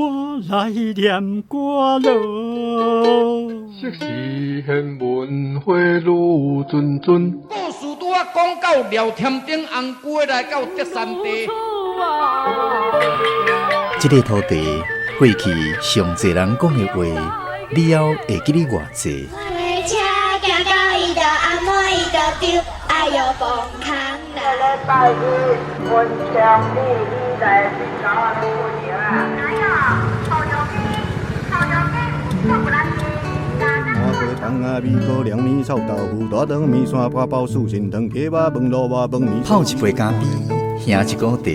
我来念歌咯。昔时贤文花女谆谆，故事拄啊讲到廖添丁红龟来到德山地。这个土地过去上侪人讲的话，你还会记得偌济？车行到伊就阿妹伊就丢，哎哟崩空啦！礼拜日文昌你来去搞啊过年啊？哪有？好牛逼，好牛逼，我不来去。麻婆汤啊，米糕、凉面、臭豆腐、大肠面线、八宝酥、心汤、鸡肉饭、萝卜饭、面。泡一杯咖啡，兄一锅茶，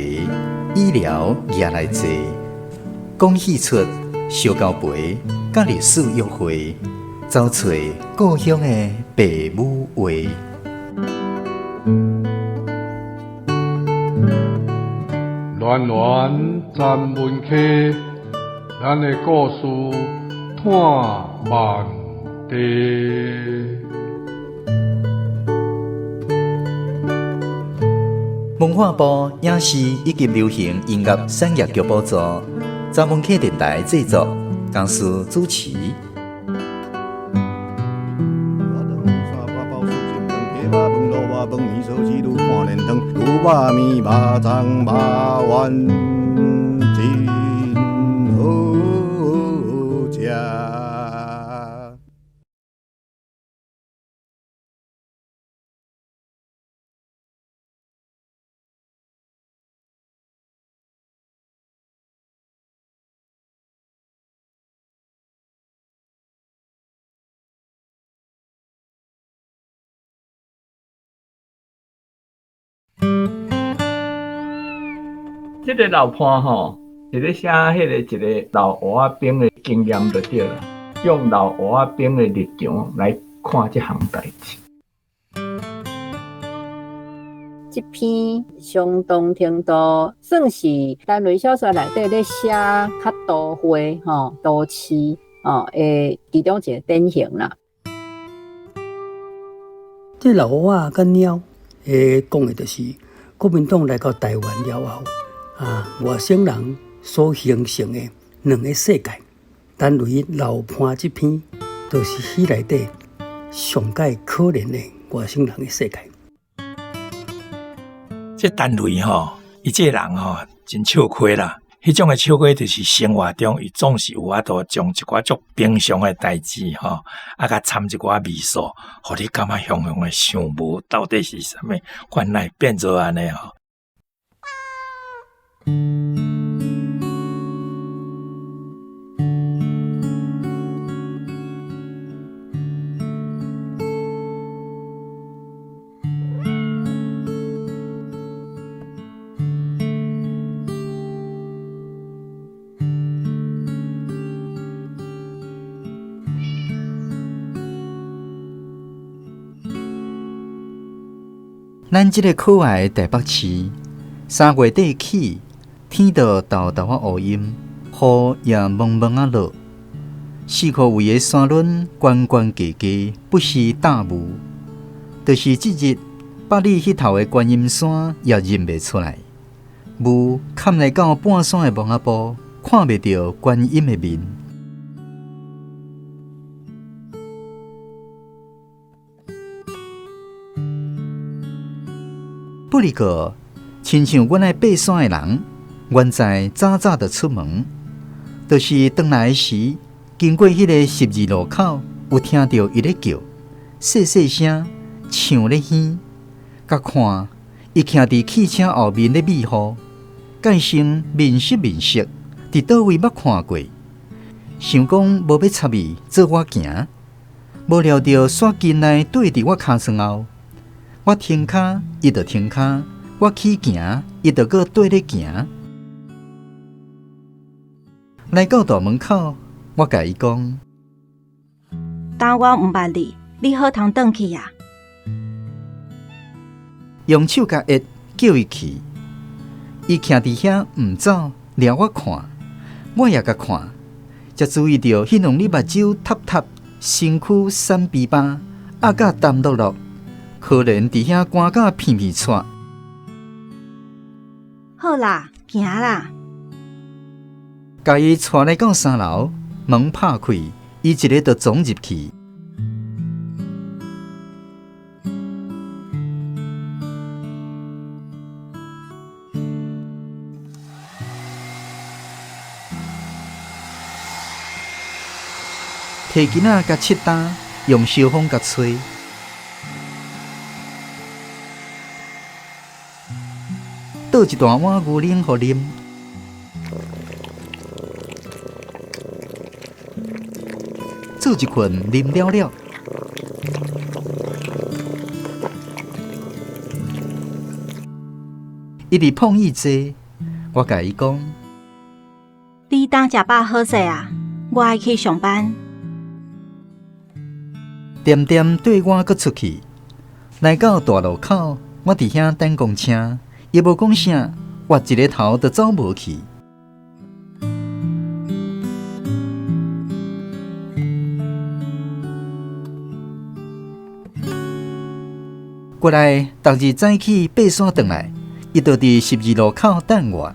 医疗也来坐，讲戏出烧交杯，甲历史约会，找找故乡的爸母话。暖暖站门客，咱的故事探万地。文化部影视以及流行音乐产业局补助，查门客电台制作，公司主持。饭面烧鸡肚看连汤，牛肉面、肉粽、肉丸，真好食。这个老伴吼，是咧写迄个一个老蚵仔兵的经验就对了，用老蚵仔兵的立场来看这项代志。这篇相当程度算是单类小说内底咧写较都会吼都市诶其中一个典型啦。这老蚵仔甲鸟讲的就是国民党来到台湾了后。外省人所形成的两个世界，单为老伴这篇，就是迄内底上界可怜的外省人的世界。这单位吼，伊这人吼真笑亏啦。迄种的笑亏就是生活中，伊总是有法度将一寡足平常的代志吼，甲掺一寡味素，互你感觉雄雄的想无到底是啥物，原来变做安尼吼。咱这个可爱的台北市，3月底起，天就豆豆啊乌阴，雨也蒙蒙啊落。4颗位的山峦悬悬低低，不时大雾。就是即日，北里迄头的观音山也认袂出来，雾砍来到半山的蒙仔埔，看袂到观音的面。不过，亲像阮爱爬山的人，原在早早就出门，就是转来时，经过迄个12路口，有听到伊咧叫，细细声，像咧耳。甲看，伊徛伫汽车后面咧美护，介生面色，伫倒位捌看过，想讲无要插伊做我行，无料到煞进来对伫我骹床后。我停骹，伊就停骹；我起行，伊就搁对咧行。来到大门口，我甲伊讲：“当我毋捌你，你好通转去啊！”用手甲压叫伊去，伊徛伫遐毋走，掠我看，我也甲看，才注意到迄两粒目睭塌塌，身躯闪逼巴，压甲澹落落。可怜伫遐赶甲片片喘。好啦，行啦。甲伊带来到3楼，门拍开，伊一个就撞入去。摕囡仔甲切担，用小风甲吹。倒一大碗牛奶互啉，做一困啉了了。伊伫碰伊坐，我甲伊讲：你当食饱好势啊，我爱去上班。点点对我搁出去，来到大路口，我伫遐等公车，伊无讲啥，挖一个头就走无去。过来，逐日早起爬山转来，伊就伫12路口等我。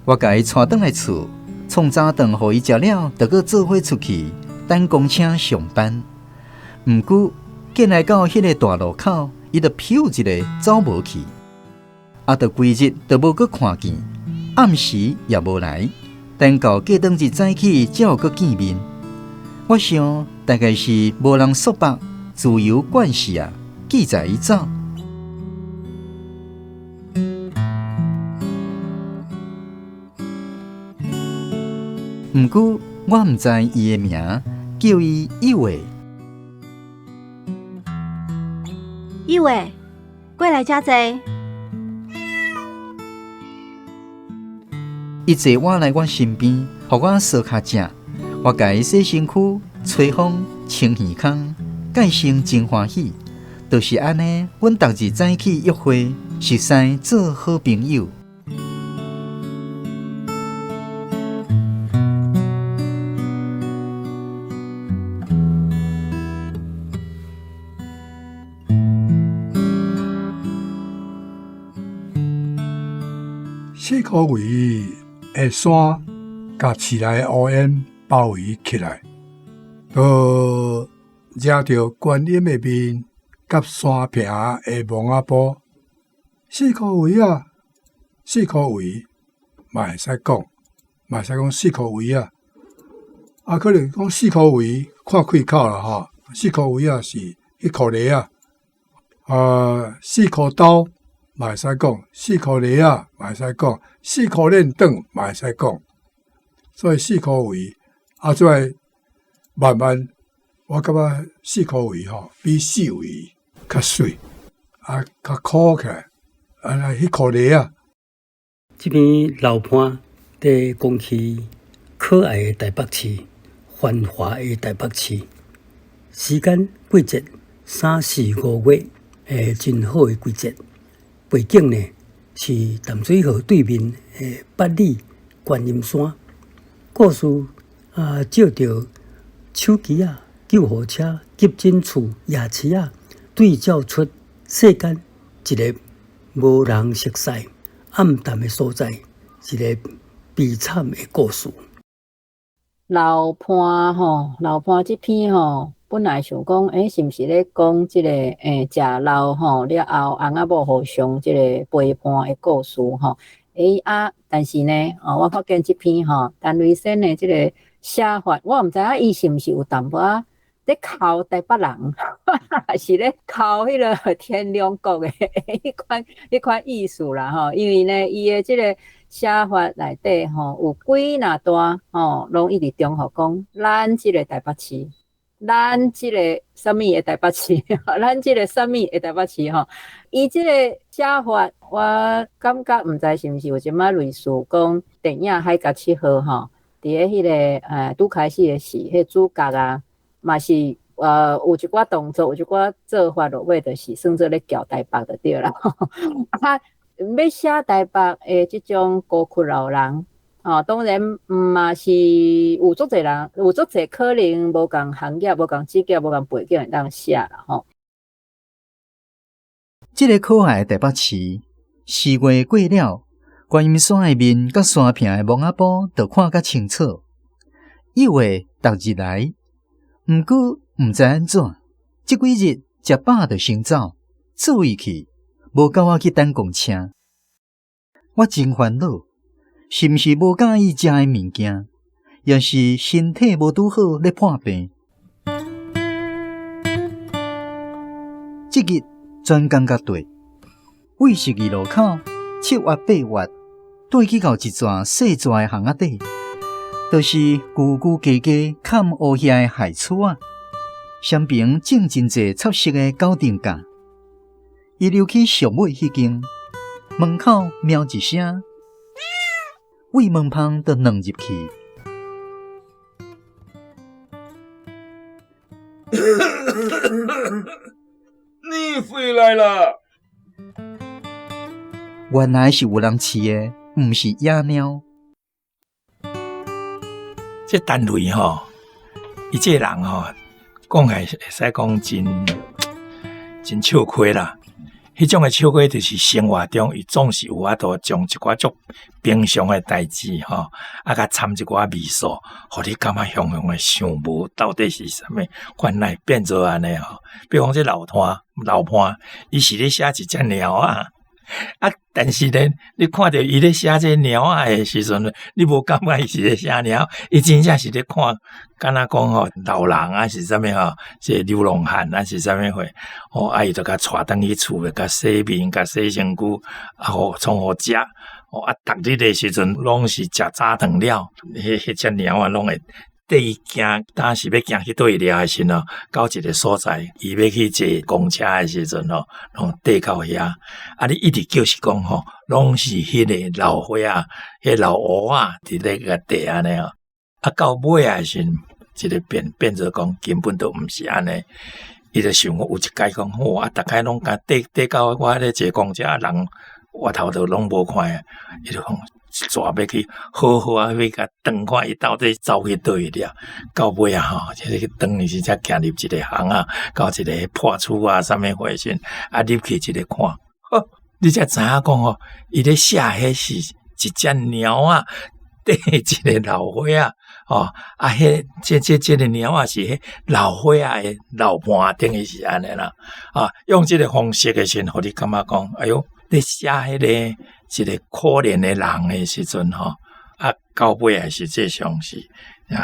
我甲伊带转来厝，创早顿互伊食了，就搁做伙出去等公车上班。毋过，见来到迄个大路口，伊就飘一个走无去，就规日都无搁看见，暗时也无来，等到过当日早起才有搁见面。我想大概是无人束缚，自由惯势啊，记载伊走。毋过我毋知伊的名，叫伊友诶。友诶，过来遮坐。伊坐我来我身边，互我烧脚食。我甲伊洗身躯、吹风、清耳孔，介心真欢喜。就是安尼，阮逐日早起约会，熟悉做好朋友。4颗围的山，甲市内的乌烟包围起来，都惹着观音的面，甲山坪的蒙仔埔。4颗围啊，4颗围，嘛会使讲，嘛会使讲4颗围啊。可能讲4颗围看开口啦吼，4颗围啊是1颗梨啊，4颗刀。嘛会使讲4颗梨啊，嘛会使讲4颗链灯，嘛会使讲，所以4颗围再慢慢，我感觉4颗围吼比4围较水，较苦起来，迄颗梨啊。这边老伴在讲起可爱的台北市，繁华的台北市，时间季节3、4、5月，真好的季节。背景呢是淡水河对面的八里观音山。故事照着手机救护车、急诊处、夜市对照出世间一个无人熟悉、暗淡的所在，一个悲惨的故事。老伴这篇本来想讲，是毋是咧讲即个食老了后，翁仔某互相即个陪伴的故事但是呢，我发现这篇陈瑞生的即个写法，我毋知影伊是毋是有淡薄咧考台北人，是咧考迄个天龙国的迄款意思啦因为呢，伊的即个写法内底有几若段拢一直重复讲，咱即个台北市。咱即个什么的台北市，咱即个什么的台北市伊即个写法，我感觉毋知是毋是有即摆类似讲电影《海角七号》伫咧迄个拄开始的时，迄主角嘛是有一寡动作，有一寡做法落尾，就是算做咧叫台北就对啦。要写台北的即种孤苦老人。当然嘛是有足侪人，有足侪可能无共行业、无共职业、无共背景会当写啦这个可爱的台北市，4月过了，观音山的面甲山坪的蒙仔埔就看较清楚。以为逐日来，毋过毋知安怎，即几日食饱就先走，做伊去，无甲我去等公车。我真烦恼，是毋是无介意食的物件，也是身体无拄好咧破病。即日专工甲对，为12路口7月8月，对去到一撮细逝的巷仔底，就是旧旧家家砍乌叶的海厝啊，双边种真济插色的高顶架。伊溜去树尾迄间，门口喵一声，胃门芳就软入去。你回来了！原来是有人饲的，毋是野猫。这单位吼，伊这人吼，讲会使讲真笑亏啦。迄种诶笑亏，就是生活中伊总是有法度将一寡足平常诶代志吼，甲掺一寡味素，互你感觉雄雄诶想无到底是啥物，原来变做安尼吼。比如讲这老潘，伊是咧写一只鸟啊。但是咧，你看到伊咧写这鸟仔诶时阵，你无感觉伊是咧写鸟，伊真正是咧看，敢若讲吼老人啊是啥物吼，这流浪汉啊是啥物货，伊就甲带倒去厝诶，甲洗面，甲洗身躯，从互食，逐日诶时阵拢是食早顿了，迄只鸟啊拢会。第一行，当时要行去对了的时候，到一个所在，伊要去坐公车的时阵吼，拢缀到遐。你一直就是讲吼，拢是迄个老伙仔，迄老乌仔伫咧个地安尼吼。到尾啊时，一个变做讲根本都毋是安尼。伊就想有一届讲，逐概拢甲缀到我咧坐公车，人我头都拢无看，伊就讲。抓要去好好啊，去甲转看伊到底走去倒去了。到尾啊吼，即个转伊是才行入一个巷啊，到一个破厝啊，啥物回事？入去一个看，你才知影讲吼，伊咧写迄是一只鸟啊，缀一个老伙仔这个鸟啊是迄老伙仔的老伴，等于是安尼啦。用这个方式的时，互你感觉讲，哎哟，你写迄个。一个可怜的人的时阵吼，到尾还是这上是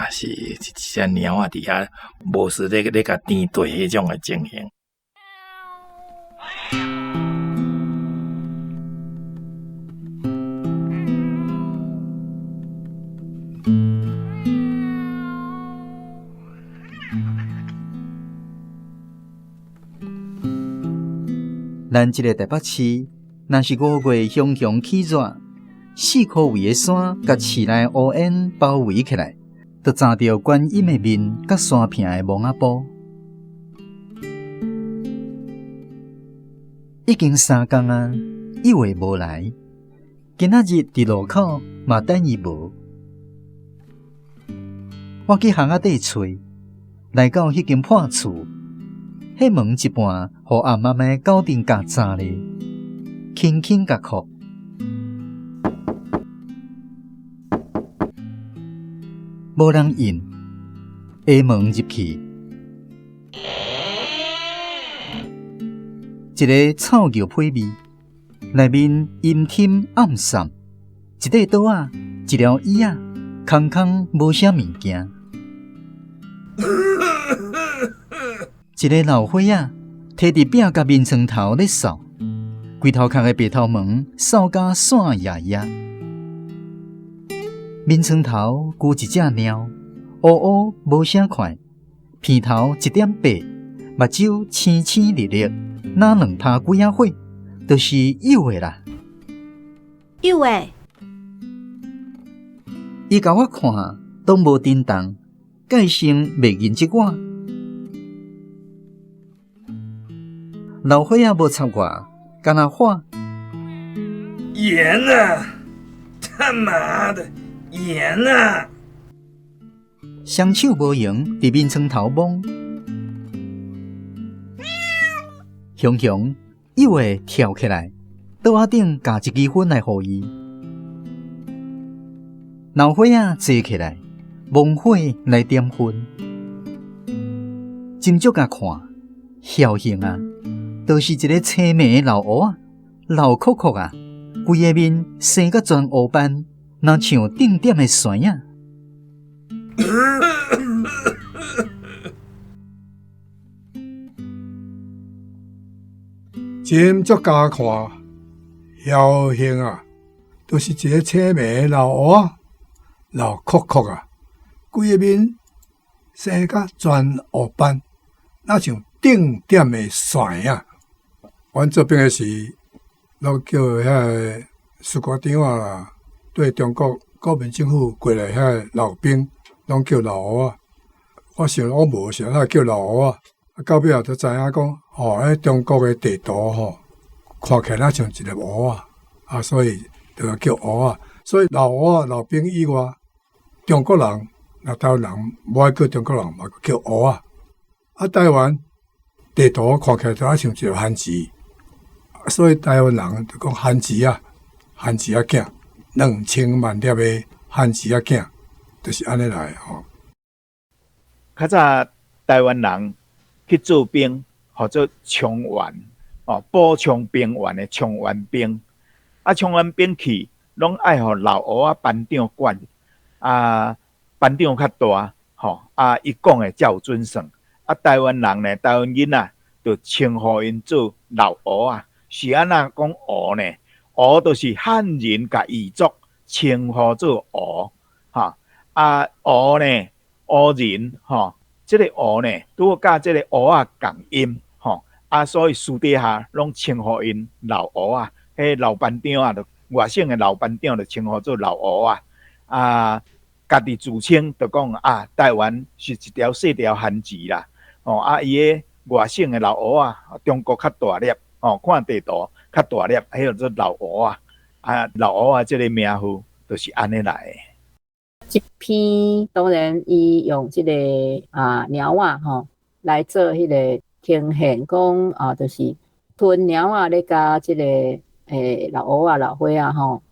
是一只鸟啊伫遐，无是咧甲颠对迄种的情形。咱这个台北市。若是5月熊熊起热，4棵围的山甲市内乌烟包围起来，就站着观音的面甲山坪的蒙仔埔。已经3天啊，以为无来，今仔日伫路口嘛等伊无。我去巷仔底找，来到迄间破厝，迄门一半互暗暗的高顶架砸咧。轻轻甲哭，无人应，下门入去，一个臭牛屁味，内面阴天暗散，一块桌啊，一条椅仔，空空无啥物件，一个老伙仔摕伫壁甲面床头咧扫。规头壳的白头毛扫甲散压压，面床头箍一只猫，乌乌无啥快，片头一点白，目睭青青绿绿，哪两拍几仔火，就是有的啦。有诶，伊甲我看都无震动，介声袂认识我。老伙仔无插我。干那话？盐啊！他妈的，盐啊！双手无用，伫面床头摸。熊熊又会跳起来，桌仔顶夹一支粉来互伊，老伙仔坐起来，望火来点烟。斟酌甲看，孝行啊，就是一个青眉的老乌啊，老酷酷啊，规个面生甲全乌斑，若像顶点的山啊。斟酌甲看，孝行啊，就是一个青眉的老乌啊，老酷酷啊，规个面生甲全乌斑。那像顶点的山啊！阮这边的是，拢叫遐士官长啊，对中国国民政府过来遐老兵，拢叫老乌啊。我想我无想那叫老乌啊，到尾后就知影讲，迄中国的地图看起来那像一个乌啊，所以就叫乌啊。所以老乌啊，老兵以外，中国人、台湾人无爱叫中国人，嘛叫乌啊。台湾地图看起来就像一个汉字，所以台湾人就讲汉字啊囝，2000万粒的汉字啊囝，就是安尼来吼。较早台湾人去做兵，或者充员补充兵员的充员兵，充员兵去拢爱互老乌啊班长管，班长较大伊讲的才有准算。台湾人呢，台湾囡仔就称呼因做老乌啊，是安那讲乌呢？乌就是汉人甲彝族称呼做乌，乌呢，乌人这个乌呢，拄甲这个乌啊共音，所以私底下拢称呼因老乌啊，迄老班长啊，外省的老班长就称呼做老乌啊，家己自称就讲台湾是一条细条汉字啦。伊个外省的老乌啊，中国较大粒看地图较大粒，迄个做老乌啊，老乌啊，这个名号就是安尼来的。这篇当然伊用这个鸟啊来做迄个呈现，讲就是吞鸟啊，咧加这个老乌啊、老伙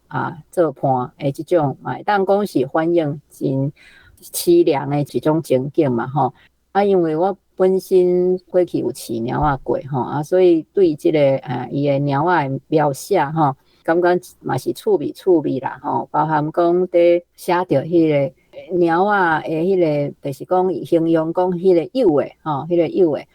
啊做伴这种当讲是反映真凄凉的一种情景嘛因为我本身过去有饲猫仔过所以对这个伊的猫仔的描写感觉嘛是趣味啦包含讲伫写着迄个猫仔的迄个，就是讲形容讲迄个幼的迄个幼的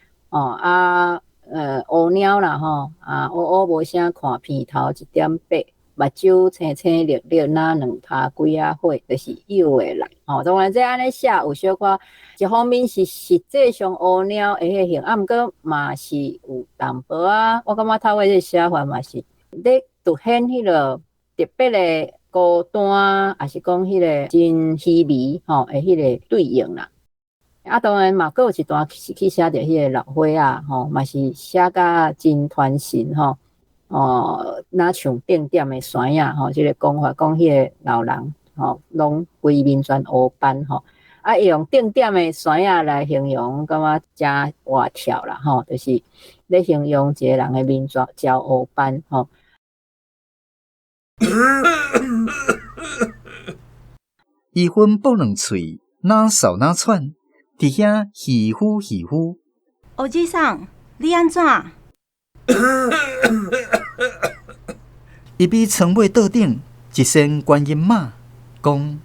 乌猫啦乌无啥看片头1.8。目睭青青绿绿，那两拍几火，就是幼的啦。当然这安尼写有小可，一方面是实际上乌鸟的迄型，毋过嘛是有淡薄我感觉透过这写法嘛是咧凸显迄个特别的孤单，还是讲迄个真稀微的迄个对应啦。当然嘛，佫有一段是去写着迄个老伙嘛是写甲真传神那像顶点的山这个讲法，讲迄个老人拢规面全乌斑伊用顶点的山来形容，感觉真活跳啦就是咧形容一个人的面全乌斑伊分爆两喙，哪扫哪喘，伫遐喜呼喜呼。乌姐桑，你安怎？伊比床尾桌顶一声观音骂，讲：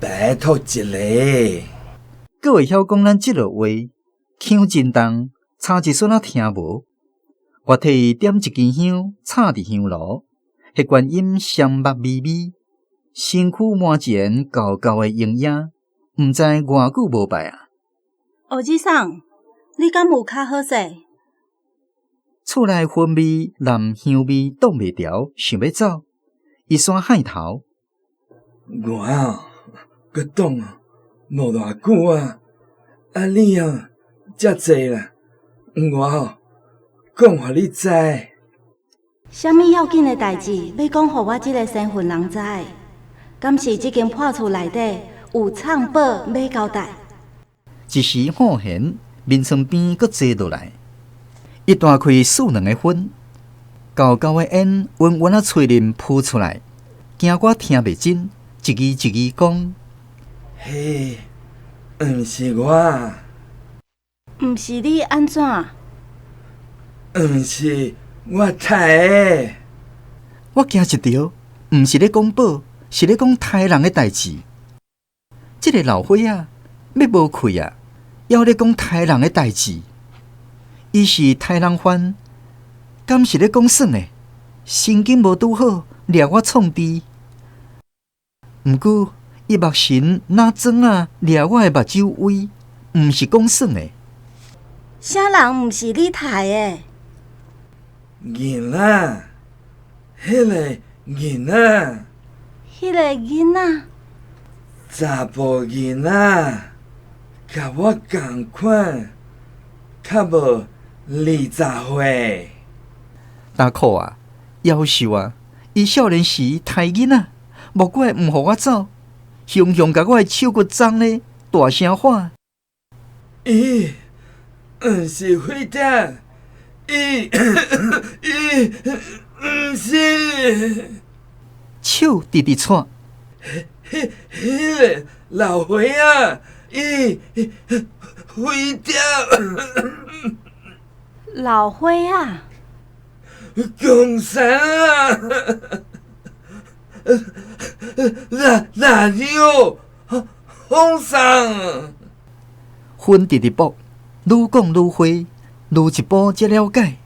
拜托一个。佫会晓讲咱即落话，腔真重，差一撮仔听无。我替伊点一根香，插伫香炉，迄观音香目微微，身躯满前高高的营养，毋知偌久无拜乌姐桑，你敢有较好势？厝内熏味淋香味挡袂牢，想要走，伊煞喊头。我佮挡无偌久你遮济啦，我讲互你知。啥物要紧的代志要讲互我即个身份人知？敢是即间破厝内底有藏宝要交代？一时好闲，面床边佫坐落来。伊大开4两个粉，高高的烟圆圆啊，吹林扑出来，惊我听袂真，一字一字讲：嘿，毋是我，毋是你安怎？毋是我杀的。我惊一条，毋是咧讲宝，是咧讲杀人的代志。这个老伙仔要无气啊，要咧讲杀人的代志。伊是杀人犯，敢是咧讲耍的？神经无拄好，掠我创治。毋过，伊目神哪装啊掠我的目睭位，毋是讲耍的。啥人毋是你杀的？囡仔，迄个囡仔，迄个囡仔，查甫囡仔，甲我共款，较无20岁。大苦啊，夭寿啊！伊少年时杀囡仔，莫怪毋互我走，雄雄甲我的手骨脏咧，大声喊：伊毋是火点，伊毋是。手直直喘。迄个老伙仔，伊火点。老伙仔，共产啊！辣椒，风霜。分直直卜，愈讲愈花，愈一步才了解，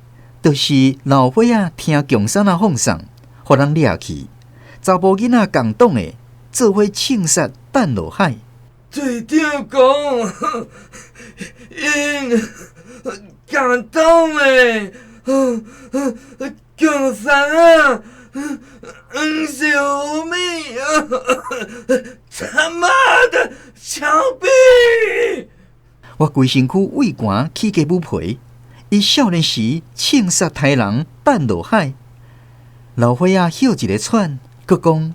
就是老伙仔听共产啊放送，互人掠去，查甫囡仔共党的做伙枪杀弹落海。队长讲，因共党的共产啊，是有命他妈的枪毙！我规身躯畏寒起价不皮，伊少年时枪杀杀人弹落海。老伙仔休一个喘，佮讲：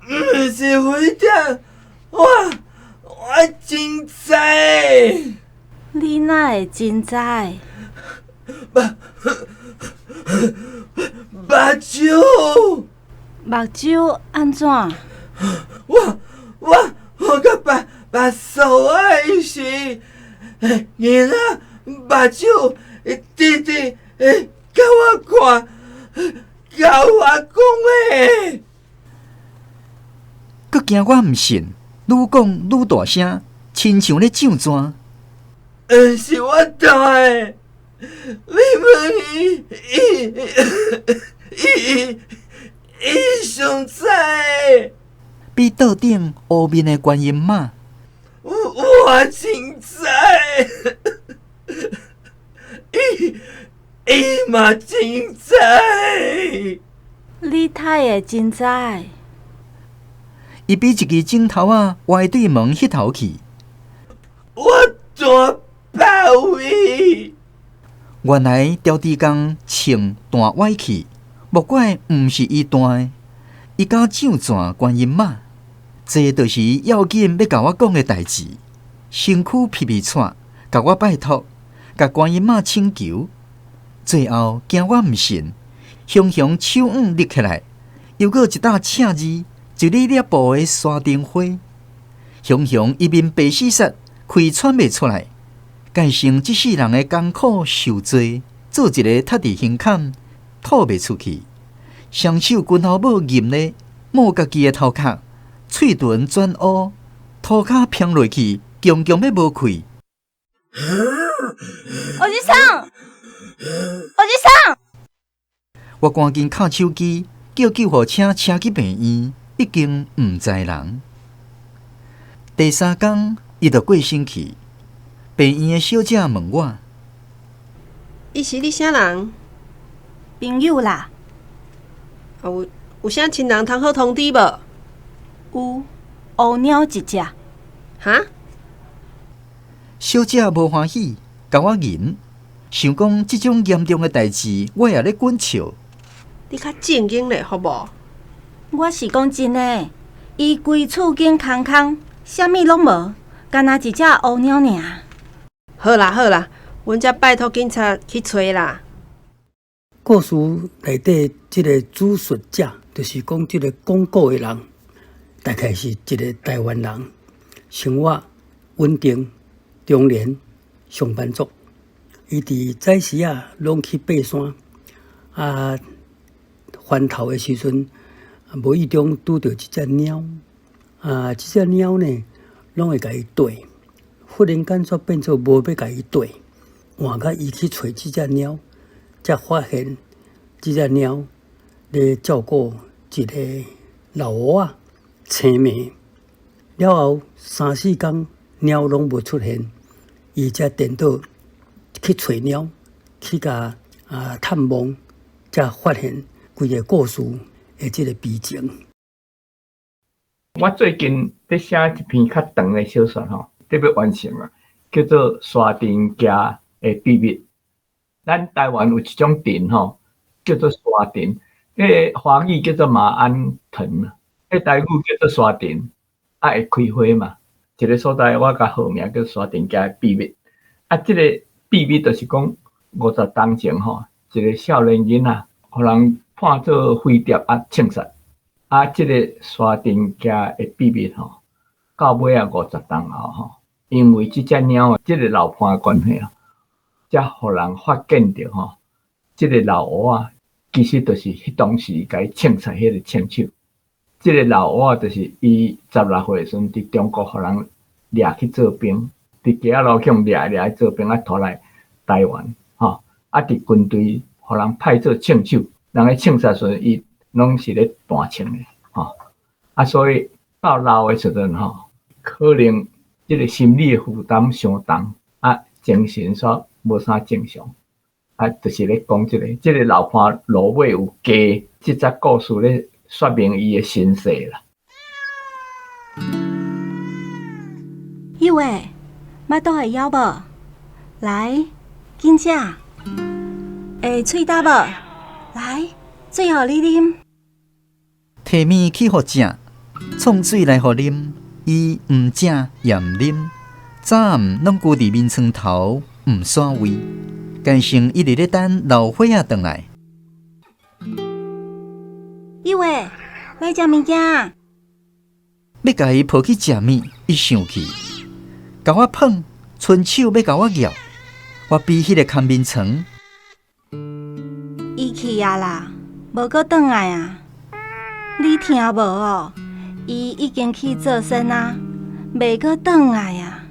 毋是回答我真知。你哪会真知？目睭，目睭安怎？我甲目扫的时，囡仔目睭直直甲我看，甲我讲的。佮惊我毋信，愈讲愈大声，亲像咧唱泉。是我打的，你问伊上知。比桌顶乌面的观音妈，我真知，伊嘛真知。你太会真知。伊比一支镜头啊歪对门迄头去。我大包围。原来刁地公穿弹歪去，莫怪毋是伊弹的，伊敢唱泉观音妈。这就是要紧要甲我讲的代志。身躯皮皮喘，甲我拜托，甲观音妈请求。最后惊我毋信，雄雄手硬立起来，又搁一搭赤字。一粒粒布的沙丁花，雄雄一面白死煞，开喘袂出来，改成这世人的艰苦受罪，做一个塌伫胸坎，吐袂出去。双手筋后母硬咧，摸家己的头壳，喙唇转乌，涂骹偏落去，强强要无气。我去上，我赶紧敲手机，叫救护车车去病院。已经毋知人。第3天，伊就过身去。病院的小姐问我：“伊是你啥人？朋友啦。有啥亲人通好通知无？有，乌猫一只。哈？小姐无欢喜，甲我吟，想讲即种严重的代志，我也咧滚笑。你较正经咧，好无？我是讲真诶，伊规厝间空空，啥物拢无，干那一只乌猫尔。好啦，阮则拜托警察去找啦。故事内底即个主述者就是讲即个讲古的人，大概是一个台湾人，生活稳定、中年上班族。伊伫早时啊，拢去爬山啊，翻头的时阵，无意中拄着一只猫啊，这只猫呢，拢会甲伊缀，忽然间煞变做无要甲伊缀，换甲伊去找这只猫，才发现这只猫咧照顾一个老乌仔青眠了后3-4天，猫拢无出现，伊才颠倒去找猫，去甲探望，才发现规个故事的即个悲情。我最近在写一篇较长的小说吼，特别完成啊，叫做《沙丁家的秘密》。咱台湾有一种田吼，叫做沙田，迄华语叫做马鞍藤，迄台语叫做沙田，啊会开花嘛。一个所在我甲号名叫沙丁家的秘密。啊，即个秘密就是讲50年前吼，一个少年囡仔，互人判做飞碟啊枪杀。啊，即个沙丁家的秘密吼，到尾啊50年后吼，因为即只猫啊，即个老伴的关系啊，才互人发现着吼，即个老乌啊，其实就是迄当时甲伊枪杀迄个枪手。即个老乌啊，就是伊16岁时阵伫中国互人掠去做兵。伫街仔路去掠去做兵啊，拖来台湾，吼啊！伫军队，互人派做枪手，人咧枪杀时，伊拢是咧弹枪的，吼啊！所以到老的时阵，吼可能即个心理的负担伤重，啊，精神煞无啥正常，啊，就是咧讲即个老伴落尾有加即则故事咧说明伊的身世啦。一位。麦倒会枵无？来，紧食。会喙焦无？来，水互你啉。摕面去互食，创水来互啉，伊毋食也毋啉，早暗拢居伫面床头毋散位，间生一直咧等老伙仔转来。一位，来食物件。要甲伊抱去食面，伊生气。甲我碰，伸手要甲我咬，我比迄个看面床。伊去啊啦，无搁转来啊！你听无哦？伊已经去做甚啊，袂搁转来啊！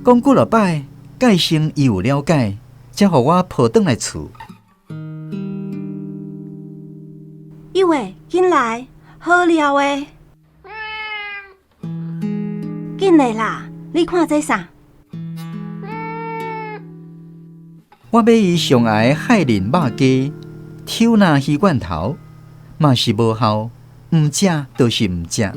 讲几落摆，介生伊有了解，才互我抱转来厝。一位，紧来！好料诶，紧来啦！你看这啥？我买伊上爱海鳞肉鸡、抽拿鱼罐头，嘛是无效，毋食就是毋食。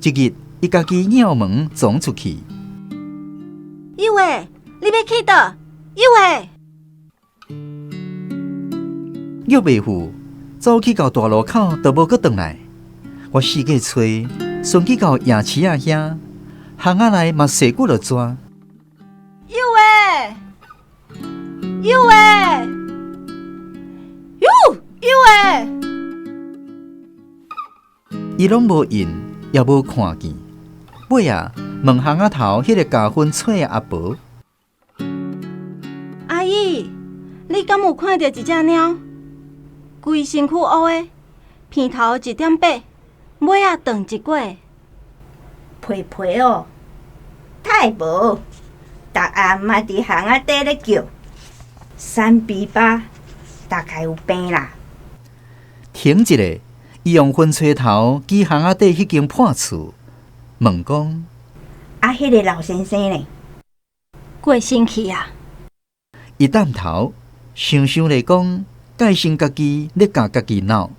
一日，伊家己鸟门撞出去。一位，你要去倒？一位。约袂赴，走去到大路口，都无搁转来。我四界找，顺去到夜市仔遐，巷仔内嘛细骨落抓。有诶，有诶，有诶，伊拢无应，也无看见。尾啊，问巷仔头迄个加分册的阿婆：“阿姨，你敢有看到一只猫？规身躯乌的，片头1点8，尾仔长一拐。皮皮哦，太无，逐暗嘛伫巷仔底咧叫，3比8，大概有病啦。”停一下，伊用粉吹头举巷仔底迄间破厝，问讲：“啊，迄个老先生呢？过身去啊！”伊担头，想想来讲。介生家己咧甲家己闹，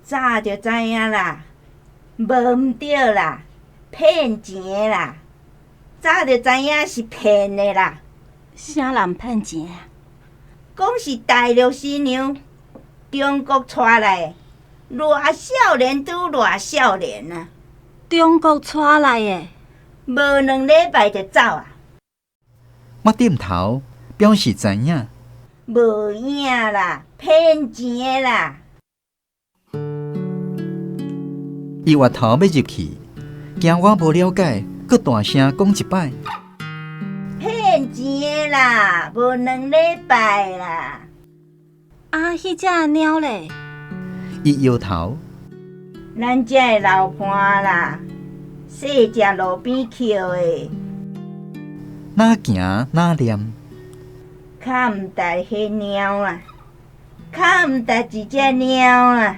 早就知影啦，无毋对啦，骗钱的啦，早就知影是骗的啦。啥人骗钱啊？讲是大陆新娘，中国带来的，偌少年拄偌少年啊！中国带来的，无2礼拜就走啊！我点头表示知影。无影啦，骗钱的啦！伊回头要入去，惊我无了解，佮大声讲一摆。骗钱的啦，无2礼拜啦！啊，迄只猫咧？伊摇头。咱遮的老伴啦，细只路边捡的，哪行哪念。较毋捌迄猫啦，较毋捌一只猫啦。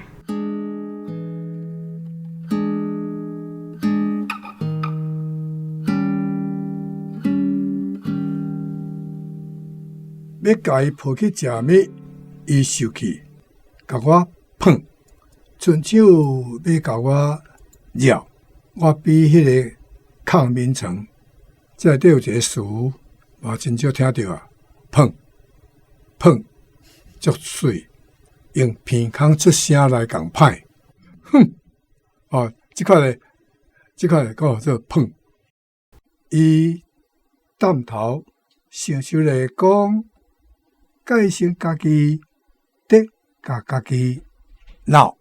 要甲伊抱去食物，伊受气，甲我碰，伸手要甲我咬，我比迄个抗眠床，这底有一个词，我真少听到啊，碰碰，足水，用鼻孔出声来共歹，哼，哦，即块咧讲做碰，伊淡头想想来讲。介绍家己，得甲家己闹，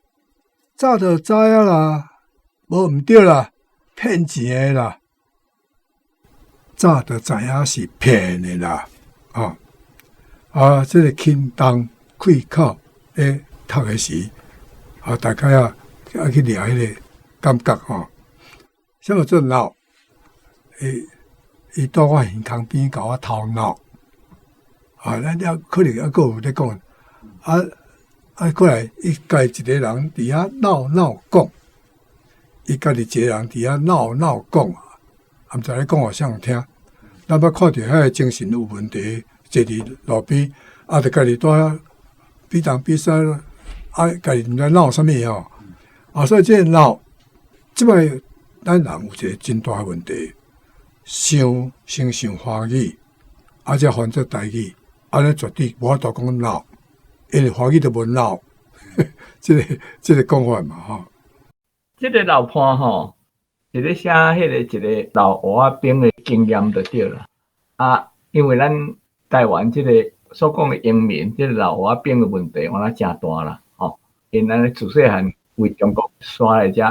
早就知影啦，无毋对啦，骗钱的啦，早就知影是骗的啦，这个轻重开口咧读的时，大家要去聊迄个感觉什么做闹？伊到我耳孔边甲我偷闹。咱了可能还佫有咧讲，过来，伊家一个人伫遐闹讲，伊家己一个人伫遐闹讲，毋知咧讲互啥人听。咱捌看到遐个精神有问题，坐伫路边，就家己蹛遐比东比西，家己毋知闹啥物所以这个闹，即摆咱人有一个真大问题，先想华语，才翻做台语。安尼绝对无法度讲闹，因为华语都无闹，这个讲法嘛这个老伴是咧写迄个一个老蚵仔兵的经验就对了。因为咱台湾这个所讲的英民，这个老蚵仔兵的问题，我真大啦因咱自细汉为中国刷来遮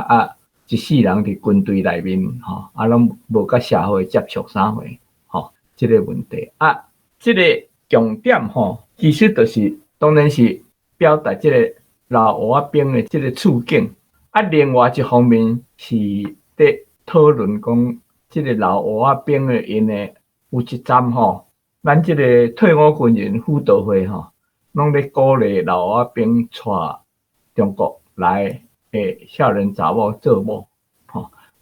一世人伫军队内面拢无甲社会接触啥货这个问题这个。重点其实就是当然是表达这个老蚵仔兵的这个处境另外一方面是在讨论讲这个老蚵仔兵的因的有一站咱这个退伍军人辅导会拢咧鼓励老蚵仔兵带中国来的少年查某做某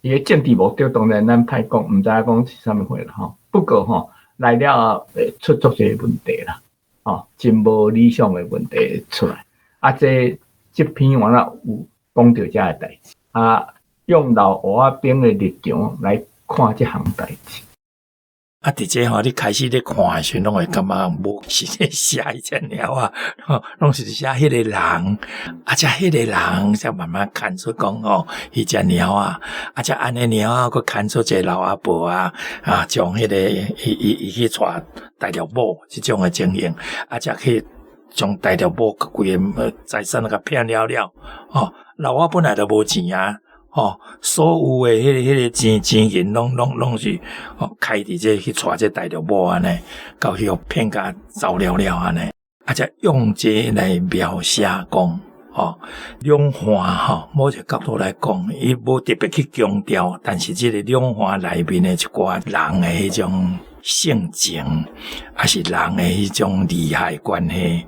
伊的政治目的当然咱歹讲，毋知影讲是啥物货啦不过来了会出足些问题啦，真无理想的问题出来。这篇我有讲到这个代志，用老蚵仔兵的立场来看这项代志。伫这你开始咧看的时，拢会感觉无是咧写迄只鸟拢是写迄个人，才迄个人才慢慢看出讲迄只鸟才安尼鸟佫看出一个老阿婆将迄个伊去带条某即种的情形，才去将带条某佮规个财产甲骗了老阿本来就无钱所有的迄个钱银拢是开伫这去带这带着某安尼，到去互骗甲走了安尼，才用这来描写讲两岸某一个角度来讲，伊无特别去强调，但是这个两岸内面的一寡人的迄种性情，是人的迄种利害关系，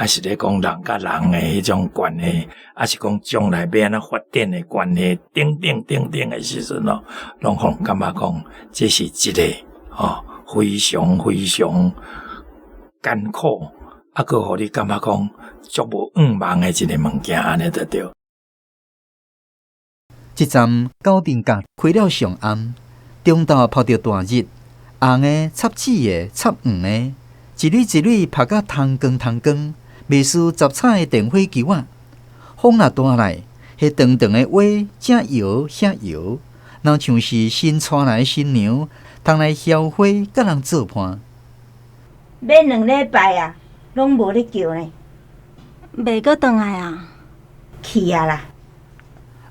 是咧讲人甲人的迄种关系，是讲将来要安怎发展的关系，等等的时阵拢互感觉讲，这是一个非常艰苦，佫互你感觉讲足无愿望的一个物件，安尼就对。一站九点角开了上暗，中昼泡着大日。红的插紫的插黄的，一缕一缕拍甲通光，袂输十彩的电火球风若大来，迄长长的话正摇遐摇，若像是新娶来的新娘，通来销花，甲人做伴。要2礼拜啊，拢无咧叫呢。袂阁转来啊？去啊啦！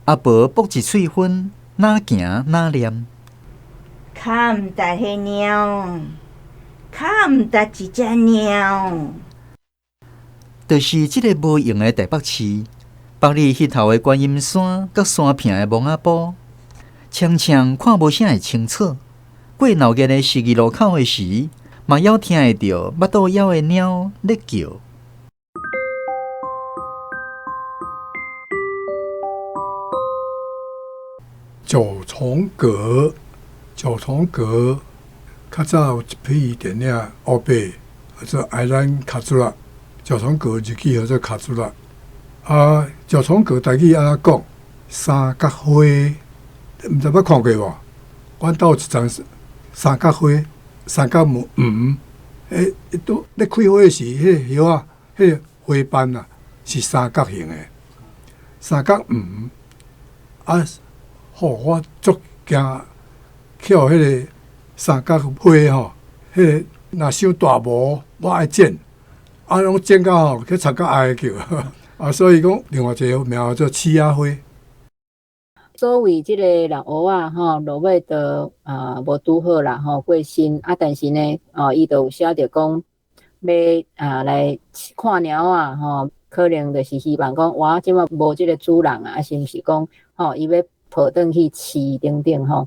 阿婆卜一喙粉，哪行哪念。较毋值迄猫，较毋值一只猫。就是即个无用的台北市，北里迄头的观音山，甲山坪的蒙仔埔，常常看无啥会清楚。过闹热的12路口的时，嘛还听会到腹肚枵的猫咧叫。九重阁，九重阁，较早有一批电影黑白，叫做爱兰卡祖拉。九重阁日语叫做卡祖拉。九重阁台语安怎讲？三角花，毋知捌看过无？阮兜有一张三角花，三角鱼，都咧开花时，迄个叶啊，迄个花瓣啊，是三角形的，三角鱼啊。我足惊捡迄个三角花吼，迄个若伤大毛，我爱剪，拢剪到吼去插到哀叫所以讲另外一个名叫做刺仔花。所谓即个老蚵仔吼，落尾都无拄好啦吼，过身但是呢伊就有写着讲要来看猫仔吼，可能就是希望讲我即马无即个主人啊，是毋是讲吼伊要抱转去市顶顶吼，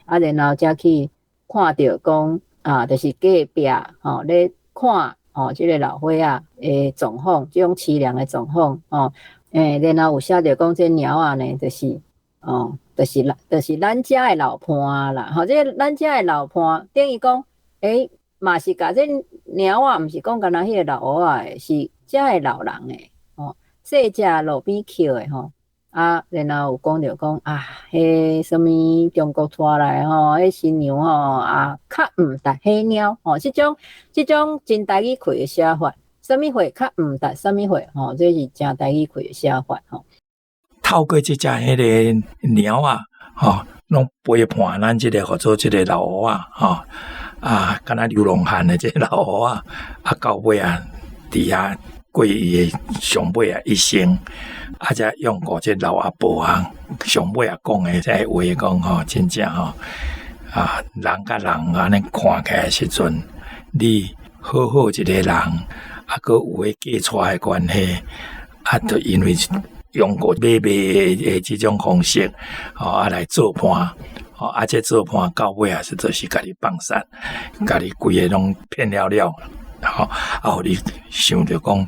然后才去看到讲就是隔壁吼咧看即个老花啊的状况，即种凄凉的状况然后有写着讲这猫啊呢，就是咱家的老伴啦吼，这咱家的老伴等于讲嘛是甲这猫啊，毋是讲干那迄个老蚵仔的，是遮的老人的细只路边捡的吼。然后有讲着讲迄什么中国带来迄新娘较毋值迄猫即种真台语气的写法，什么货较毋值，什么货这是真台语气的写法透过即只迄个猫啊，拢陪伴咱即个或者即个老蚵仔敢若流浪汉的即个老蚵仔到尾伫遐过伊的上尾一生，才用过这老阿婆上尾讲的这话讲真正人甲人安尼看起来时阵，你好好一个人，佫有迄嫁娶的关系，就因为用过买的这种方式来做伴。这做伴到尾是就是家己放散，家己规个拢骗了，互你想着讲，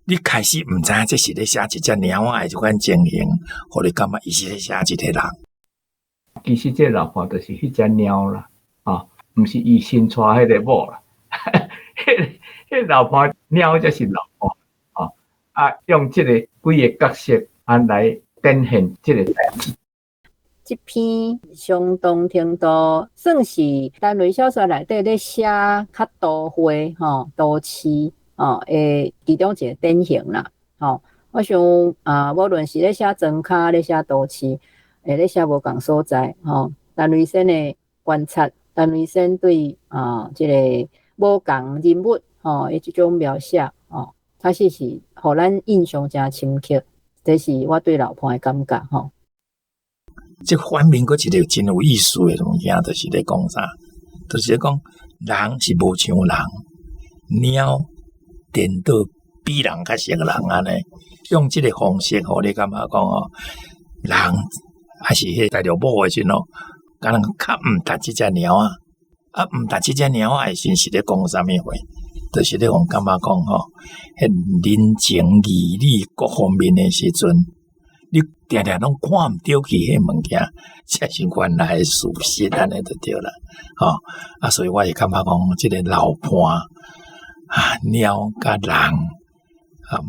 你开始毋知影这是咧写一只猫仔的这款情形，互你感觉伊是咧写一个人。其实这老婆就是迄只猫啦，毋是伊新娶迄个某啦，迄老婆猫才是老婆用这个几个角色来展现这个代志。这篇相当程度算是单类小说内底咧写较都会都市其中一个典型啦我想无论是咧写庄脚咧写都市咧写无共所在单类先的观察，单类先对这个无共人物这种描写确实是互咱印象真深刻，这是我对老伴的感觉这反面佫一个真有意思的东西，就是咧讲啥？就是讲人是无像人，猫颠倒比人较像人安尼，用这个方式，互你感觉讲人还是迄大条某的时阵敢若较毋值即只猫毋值即只猫的时阵是咧讲啥物话？就是咧互感觉讲迄人情义理各方面的时阵。你定定拢看毋到去迄物件，才是原来的事实，安尼就对了。所以我会感觉讲，即个老伴猫甲人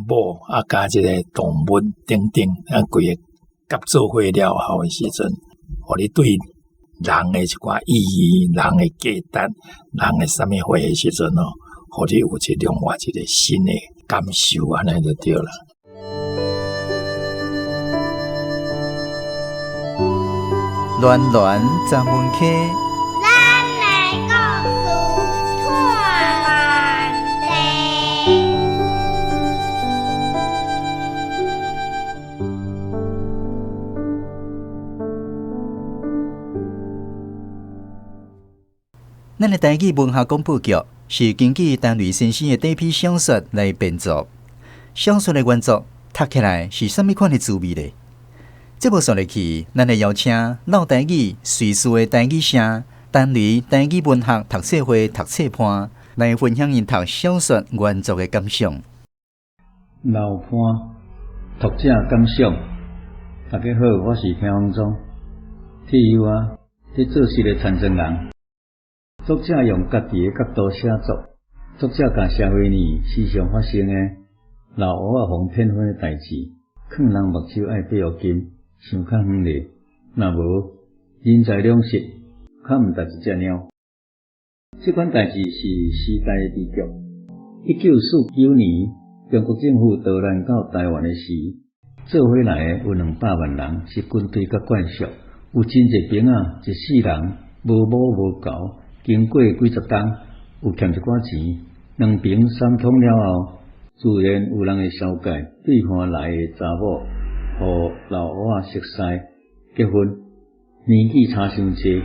某甲即个动物等等规个合作伙了后的时阵，互你对人的一寡意义、人的价值、人的啥物货的时阵互你有另外一个新的感受，安尼就对了。暖暖站门客，咱来故事看万地。咱的台语文学广播剧是根据陈雷先生的第一篇小说来编作。小说的原作读起来是什么款的滋味呢？这部说落去，咱会邀请老台语随时的台语社陈雷台语文学读册会读册班来分享因读小说原作的感想。老潘，读者感想。大家好，我是田方忠。替由我伫做事的传承人。作者用家己的角度写作，作者甲社会里时常发生的老蚵仔互骗婚的代志，劝人目睭爱八毫金，想较远咧。若无人财两失，较毋值一只猫。这款代志是时代的悲剧。1949年，中国政府导难到台湾的时，做伙来的有200万人，是军队甲眷属，有真侪兵啊，一世人无母无狗。经过几十天，有欠一寡钱，两边三通了后，自然有人会捎介对方来的查某，互老蚵仔熟识结婚。年纪差伤济，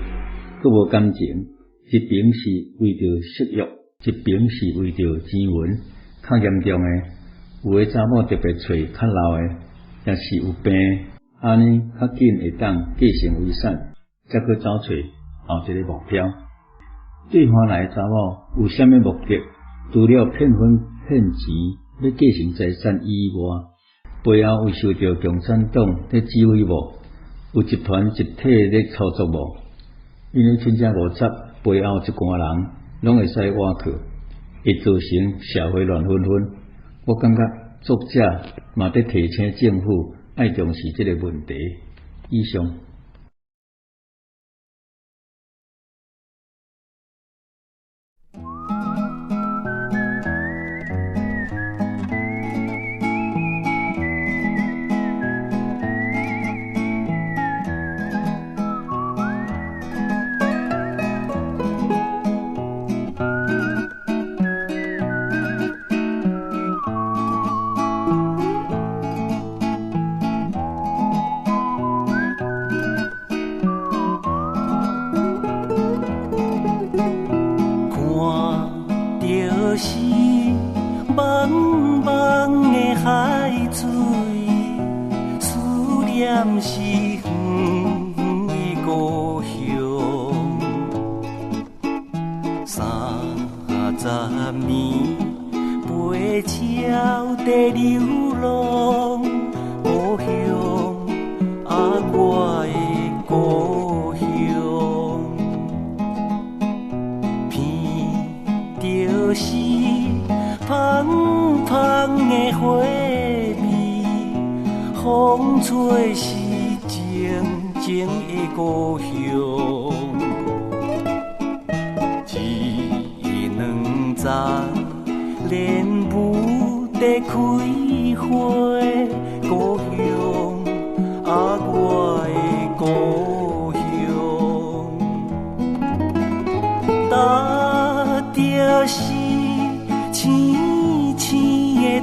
佫无感情，一边是为着色欲，一边是为着钱文。较严重的，有的查某特别找较老的，也是有病，安尼较紧会当继承遗产，才去找找后一个目标。对方来的查某有啥物目的？除了骗婚骗钱，要继承财产以外，背后有受到共产党咧指挥无？有集团一体咧操作无？因为真正无杂，背后一寡人拢会使挖去，会造成社会乱纷纷。我感觉作者嘛在提醒政府爱重视这个问题。以上。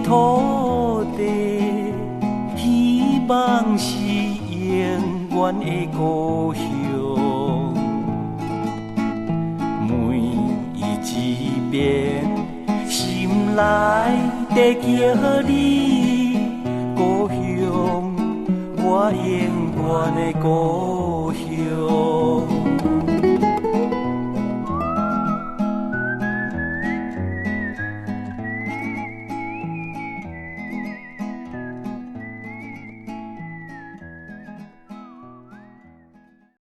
土地，希望是永远的故乡。每一遍心内在叫你，故乡，我永远的故乡。